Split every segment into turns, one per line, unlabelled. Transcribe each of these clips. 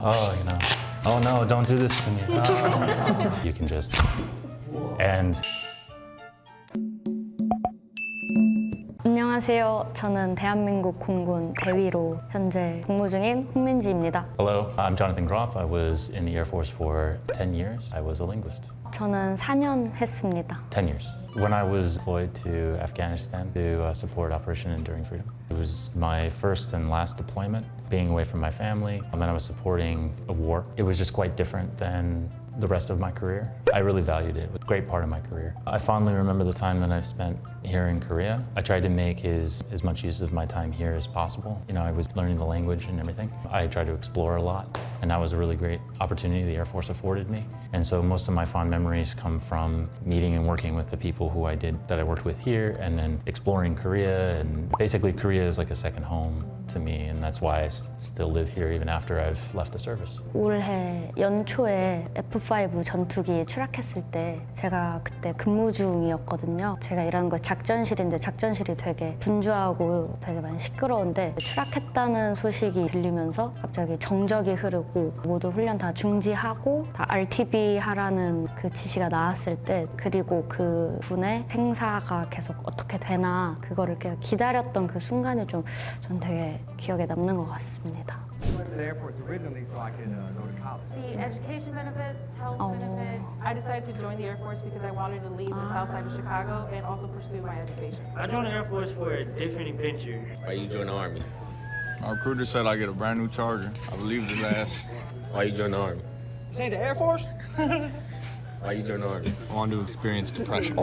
Oh, oh no, don't do this to me. Oh. You can just, and.
안녕하세요. 저는 대한민국 공군 대위로 현재 복무 중인 홍민지입니다.
Hello, I'm Jonathan Groff. I was in the Air Force for 10 years. I was a linguist.
저는 4년 했습니다.
10 years. When I was deployed to Afghanistan to support Operation Enduring Freedom, it was my first and last deployment, being away from my family, and then I was supporting a war. It was just quite different than the rest of my career. I really valued it. It was a great part of my career. I fondly remember the time that I've spent here in Korea. I tried to make as much use of my time here as possible. I was learning the language and everything. I tried to explore a lot, and that was a really great opportunity the Air Force afforded me. And so most of my fond memories come from meeting and working with the people that I worked with here, and then exploring Korea. And basically Korea is like a second home to me, and that's why I still live here even after I've left the service.
올해 연초에 F5 전투기에 추락했을 때 제가 그때 근무 중이었거든요. 제가 일하는 건 작전실인데 작전실이 되게 분주하고 되게 많이 시끄러운데 추락했다는 소식이 들리면서 갑자기 정적이 흐르고 모두 훈련 다 중지하고 다 RTB 하라는 그 지시가 나왔을 때, 그리고 그 군의 행사가 계속 어떻게 되나 그거를 기다렸던 그 순간이 전 되게 기억에 남는 것 같습니다.
went to the Air Force originally so I could go to college.
The education benefits, health benefits. I decided to join the Air Force because I wanted to leave the south side of Chicago and also pursue my education.
I joined the Air Force for a different adventure.
Why you join the Army?
My recruiter said I get a brand new Charger. I believe the last.
Why you join the Army?
This ain't the Air Force?
Why you join the Army?
I want to experience depression.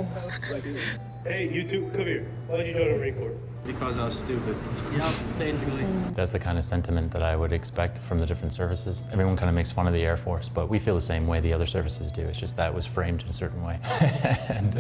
Hey, you two, come here. Why'd you join the Marine Corps?
Because I was stupid. Yep, basically.
That's the kind of sentiment that I would expect from the different services. Everyone kind of makes fun of the Air Force, but we feel the same way the other services do. It's just that it was framed in a certain way. And,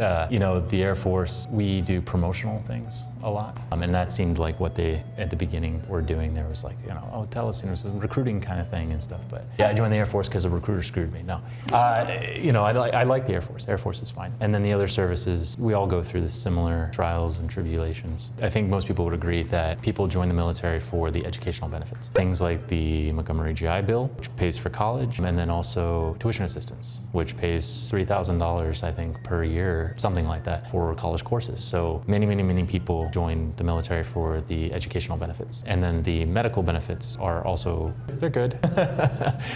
the Air Force, we do promotional things a lot. And that seemed like what they, at the beginning, were doing. There was like, oh, tell us, it's a recruiting kind of thing and stuff. But yeah, I joined the Air Force because a recruiter screwed me. No. I like the Air Force. Air Force is fine. And then the other services, we all go through the similar trials and tribulations. I think most people would agree that people join the military for the educational benefits. Things like the Montgomery GI Bill, which pays for college, and then also tuition assistance, which pays $3,000, I think, per year, something like that, for college courses. So many, many, many people join the military for the educational benefits. And then the medical benefits are also, they're good.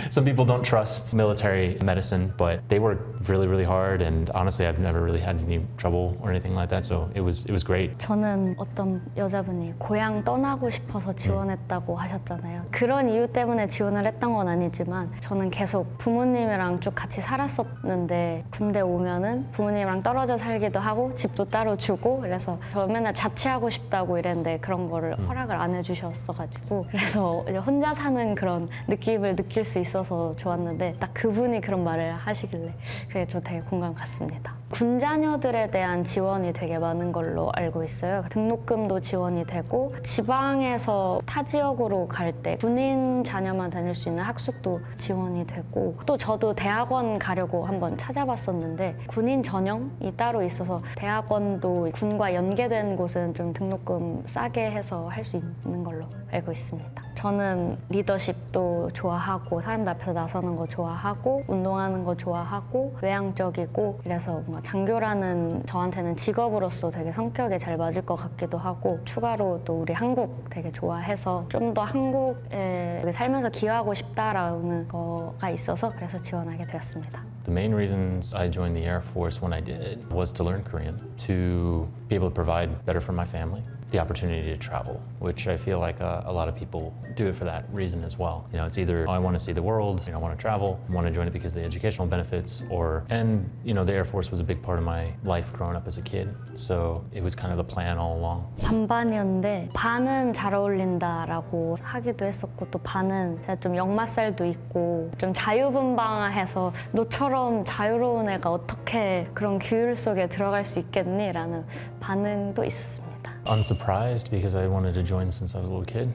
Some people don't trust military medicine, but they work really, really hard. And honestly, I've never really had any trouble or anything like that. So it was great.
저는 어떤 여자분이 고향 떠나고 싶어서 지원했다고 하셨잖아요. 그런 이유 때문에 지원을 했던 건 아니지만 저는 계속 부모님이랑 쭉 같이 살았었는데 군대 오면은 부모님이랑 떨어져 살기도 하고 집도 따로 주고, 그래서 저 맨날 자취하고 싶다고 이랬는데 그런 거를 허락을 안 해주셨어가지고, 그래서 이제 혼자 사는 그런 느낌을 느낄 수 있어서 좋았는데 딱 그분이 그런 말을 하시길래 그게 저 되게 공감 갔습니다. 군 자녀들에 대한 지원이 되게 많은 걸로 알고 있어요. 등록금도 지원이 되고, 지방에서 타 지역으로 갈 때 군인 자녀만 다닐 수 있는 학숙도 지원이 되고, 또 저도 대학원 가려고 한번 찾아봤었는데 군인 전형이 따로 있어서 대학원도 군과 연계된 곳은 좀 등록금 싸게 해서 할 수 있는 걸로 알고 있습니다. 저는 리더십도 좋아하고 사람들 앞에서 나서는 거 좋아하고 운동하는 거 좋아하고 외향적이고, 그래서 뭔가 장교라는 저한테는 직업으로서 되게 성격에 잘 맞을 것 같기도 하고, 추가로 또 우리 한국 되게 좋아해서 좀 더 한국에 살면서 기여하고 싶다라는 거가 있어서 그래서 지원하게 되었습니다.
The main reasons I joined the Air Force when I did was to learn Korean, to be able to provide better for my family, the opportunity to travel, which I feel like a lot of people do it for that reason as well. It's either, I want to see the world, I want to travel, I want to join it because of the educational benefits, and the Air Force was a big part of my life growing up as a kid, so it was kind of the plan all along.
반반이었는데 반은 잘 어울린다라고 하기도 했었고, 또 반은 제가 좀 역마살도 있고 좀 자유분방해서 너처럼 자유로운 애가 어떻게 그런 규율 속에 들어갈 수 있겠니? 라는 반응도 있었습니다.
Unsurprised because I wanted to join since I was a little kid.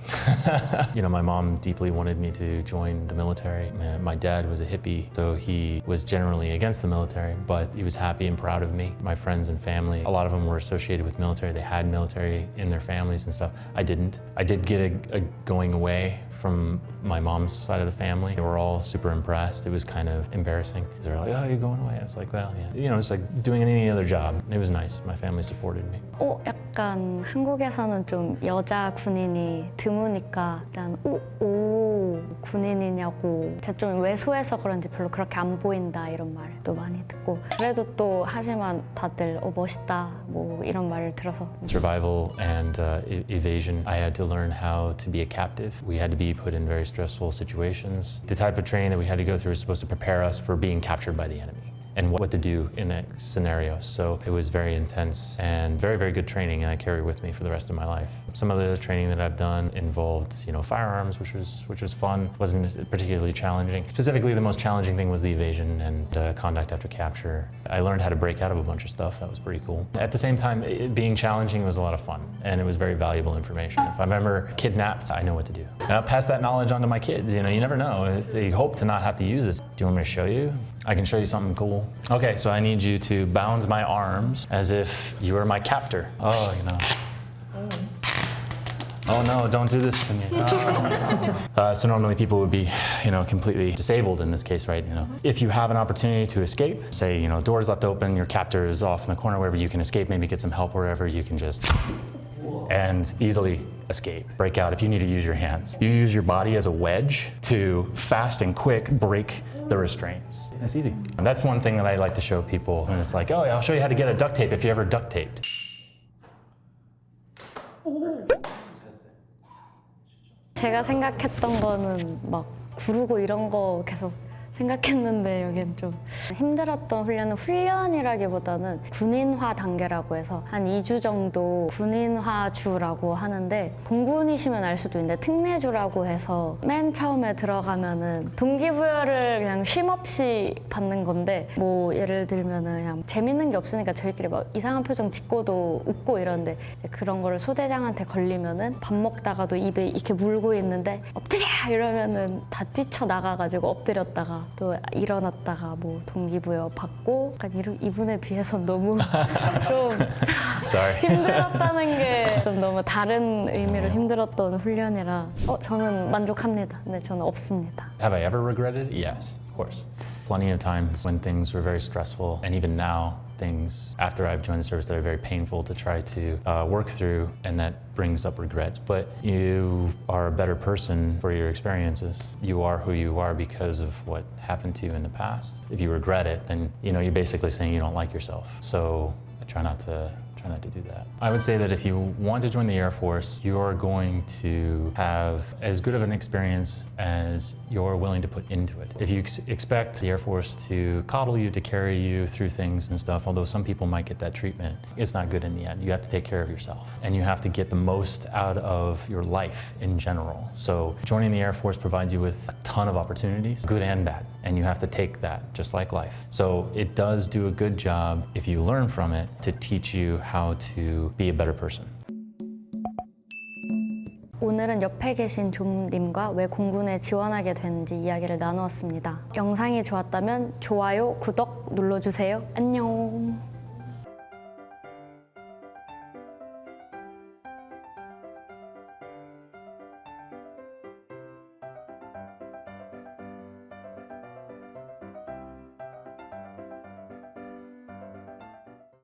You know, my mom deeply wanted me to join the military. My dad was a hippie, so he was generally against the military, but he was happy and proud of me. My friends and family, a lot of them were associated with military. They had military in their families and stuff. I didn't. I did get a going away from my mom's side of the family. They were all super impressed. It was kind of embarrassing. They were like, oh, you're going away? It's like, well, yeah. You know, it's like doing any other job. It was nice. My family supported me.
약간 한국에서는 좀 여자 군인이 드무니까 일단 오 군인이냐고 제가 좀 왜소해서 그런지 별로 그렇게 안 보인다 이런 말도 많이 듣고 그래도 또 하지만 다들 멋있다 뭐 이런 말을 들어서
Survival and evasion, I had to learn how to be a captive. We had to be put in very stressful situations. The type of training that we had to go through was supposed to prepare us for being captured by the enemy and what to do in that scenario. So it was very intense and very, very good training, and I carry with me for the rest of my life. Some of the training that I've done involved, you know, firearms, which was fun. Wasn't particularly challenging. Specifically, the most challenging thing was the evasion and conduct after capture. I learned how to break out of a bunch of stuff. That was pretty cool. At the same time, it being challenging was a lot of fun, and it was very valuable information. If I'm ever kidnapped, I know what to do. And I'll pass that knowledge on to my kids. You know, you never know. They hope to not have to use this. Do you want me to show you? I can show you something cool. Okay, so I need you to bound my arms as if you were my captor. Oh, you know. Oh no, don't do this to me. So normally people would be, you know, completely disabled in this case, right? You know, if you have an opportunity to escape, say, you know, doors left open, your captor is off in the corner, wherever you can escape, maybe get some help wherever you can just and easily escape, break out if you need to use your hands. You use your body as a wedge to fast and quick break the restraints. It's easy. And that's one thing that I like to show people. And it's like, oh, I'll show you how to get a duct tape if you ever duct taped.
제가 생각했던 거는 막 구르고 이런 거 계속 생각했는데 여긴 좀 힘들었던 훈련은 훈련이라기보다는 군인화 단계라고 해서 한 2주 정도 군인화주라고 하는데 공군이시면 알 수도 있는데 특례주라고 해서 맨 처음에 들어가면은 동기부여를 그냥 쉼없이 받는 건데 뭐 예를 들면은 그냥 재밌는 게 없으니까 저희끼리 막 이상한 표정 짓고도 웃고 이러는데 이제 그런 거를 소대장한테 걸리면은 밥 먹다가도 입에 이렇게 물고 있는데 엎드려 이러면은 다 뛰쳐나가가지고 엎드렸다가 또 일어났다가 뭐 동기부여 받고 약간 이분에 비해서 너무 좀 힘들었다는 게 좀 너무 다른 의미로 힘들었던 훈련이라 저는 만족합니다. 근데 저는 없습니다.
Have I ever regretted it? Yes, of course. Plenty of times when things were very stressful, and even now, things after I've joined the service that are very painful to try to work through, and that brings up regrets. But you are a better person for your experiences. You are who you are because of what happened to you in the past. If you regret it, then you know you're basically saying you don't like yourself. So I try not to do that. I would say that if you want to join the Air Force, you're going to have as good of an experience as you're willing to put into it. If you expect the Air Force to coddle you, to carry you through things and stuff, although some people might get that treatment, it's not good in the end. You have to take care of yourself, and you have to get the most out of your life in general. So joining the Air Force provides you with a ton of opportunities, good and bad, and you have to take that, just like life. So it does do a good job, if you learn from it, to teach you how to be a better person.
오늘은 옆에 계신 좀님과 왜 공군에 지원하게 됐는지 이야기를 나누었습니다. 영상이 좋았다면 좋아요, 구독 눌러주세요. 안녕.